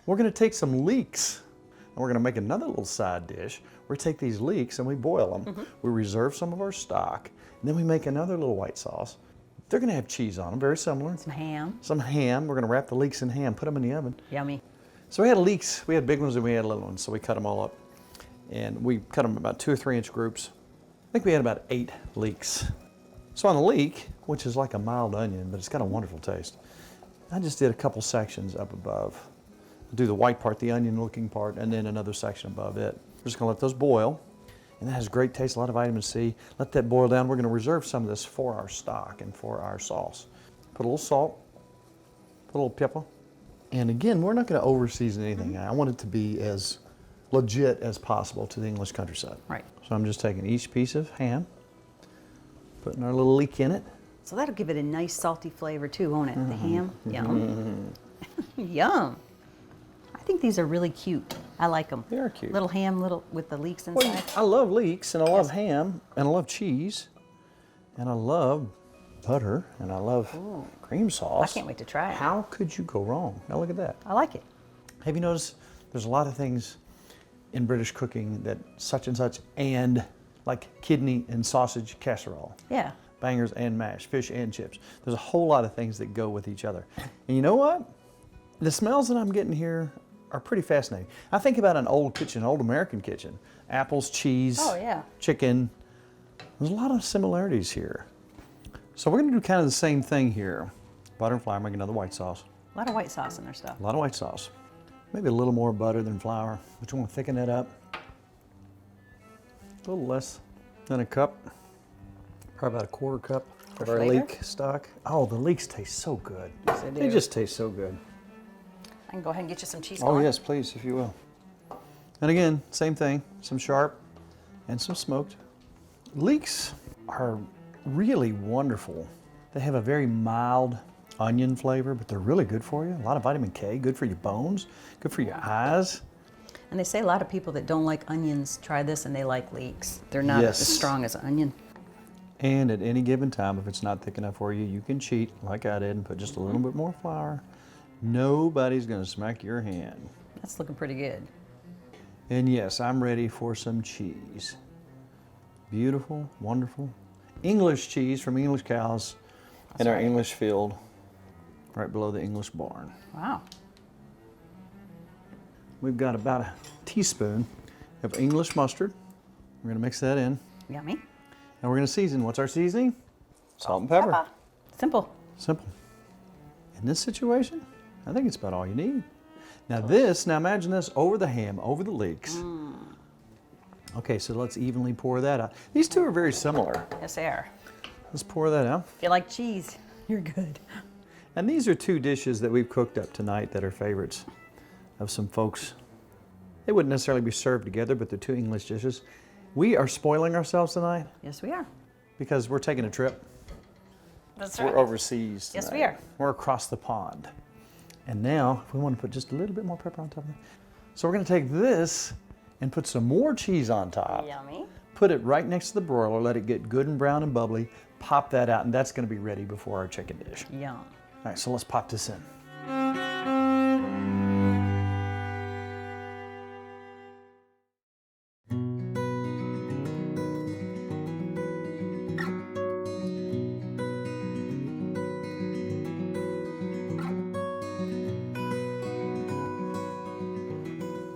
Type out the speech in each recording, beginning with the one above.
We're gonna take some leeks and we're gonna make another little side dish. We take these leeks and we boil them. We reserve some of our stock, and then we make another little white sauce. They're gonna have cheese on them, very similar. Some ham. Some ham. We're gonna wrap the leeks in ham, put them in the oven. Yummy. So we had leeks, we had big ones and we had little ones, so we cut them all up. And we cut them about 2 or 3 inch groups. I think we had about 8 leeks. So on the leek, which is like a mild onion, but it's got a wonderful taste, I just did a couple sections up above. Do the white part, the onion looking part, and then another section above it. We're just gonna let those boil. And that has great taste, a lot of vitamin C. Let that boil down. We're gonna reserve some of this for our stock and for our sauce. Put a little salt, put a little pepper. And again, we're not gonna over season anything. I want it to be as legit as possible to the English countryside. Right. So I'm just taking each piece of ham, putting our little leek in it. So that'll give it a nice salty flavor too, won't it? The ham. Yum. Yum. I think these are really cute. I like them. They are cute. Little ham, little with the leeks inside. Well, I love leeks, and I love ham, and I love cheese, and I love butter, and I love cream sauce. I can't wait to try it. How could you go wrong? Now look at that. I like it. Have you noticed there's a lot of things in British cooking that such and such, and like kidney and sausage casserole. Yeah. Bangers and mash, fish and chips. There's a whole lot of things that go with each other. And you know what? The smells that I'm getting here are pretty fascinating. I think about an old kitchen, old American kitchen. Apples, cheese, Oh, yeah. chicken. There's a lot of similarities here. So we're gonna do kind of the same thing here. Butter and flour, make another white sauce. A lot of white sauce in their stuff. A lot of white sauce. Maybe a little more butter than flour, but you want to thicken that up. A little less than a cup. Probably about a quarter cup For of our flavor? leek stock. Oh, the leeks taste so good. Yes, they They do. just taste so good. I can go ahead and get you some cheese. Oh going. yes, please, if you will. And again, same thing, some sharp and some smoked. Leeks are really wonderful. They have a very mild onion flavor, but they're really good for you. A lot of vitamin K, good for your bones, good for your eyes. And they say a lot of people that don't like onions try this and they like leeks. They're not Yes. as strong as onion. And at any given time, if it's not thick enough for you, you can cheat like I did and put just a little bit more flour. Nobody's gonna smack your hand. That's looking pretty good. And yes, I'm ready for some cheese. Beautiful, wonderful. English cheese from English cows in our right. English field, right below the English barn. Wow. We've got about a teaspoon of English mustard. We're gonna mix that in. Yummy. And we're gonna season. What's our seasoning? Salt and pepper. Simple. Simple. In this situation, I think it's about all you need. Now now imagine this over the ham, over the leeks. Okay, so let's evenly pour that out. These two are very similar. Yes, they are. Let's pour that out. If you like cheese, you're good. And these are 2 dishes that we've cooked up tonight that are favorites of some folks. They wouldn't necessarily be served together, but they're 2 English dishes. We are spoiling ourselves tonight Yes, we are. because we're taking a trip. That's We're overseas Yes, tonight. we are. We're across the pond. And now, if we want to put just a little bit more pepper on top of it. So we're going to take this and put some more cheese on top. Yummy. Put it right next to the broiler, let it get good and brown and bubbly, pop that out, and that's going to be ready before our chicken dish. Yum. All right, so let's pop this in.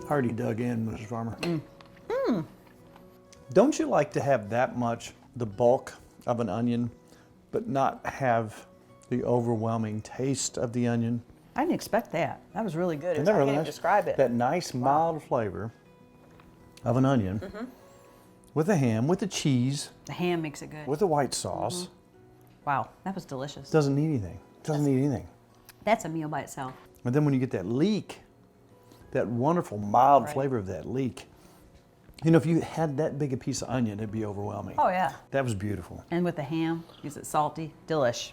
Already dug in, Mrs. Farmer. Don't you like to have that much, the bulk of an onion, but not have the overwhelming taste of the onion? I didn't expect that. That was really good. Isn't I that can't really even nice? describe it. That nice mild flavor of an onion with the ham, with the cheese, The ham makes it good. with the white sauce. Wow, that was delicious. Doesn't need anything. Doesn't need anything. That's a meal by itself. And then when you get that leek, that wonderful mild Right. flavor of that leek, you know, if you had that big a piece of onion, it'd be overwhelming. Oh, yeah. That was beautiful. And with the ham, is it salty? Delish.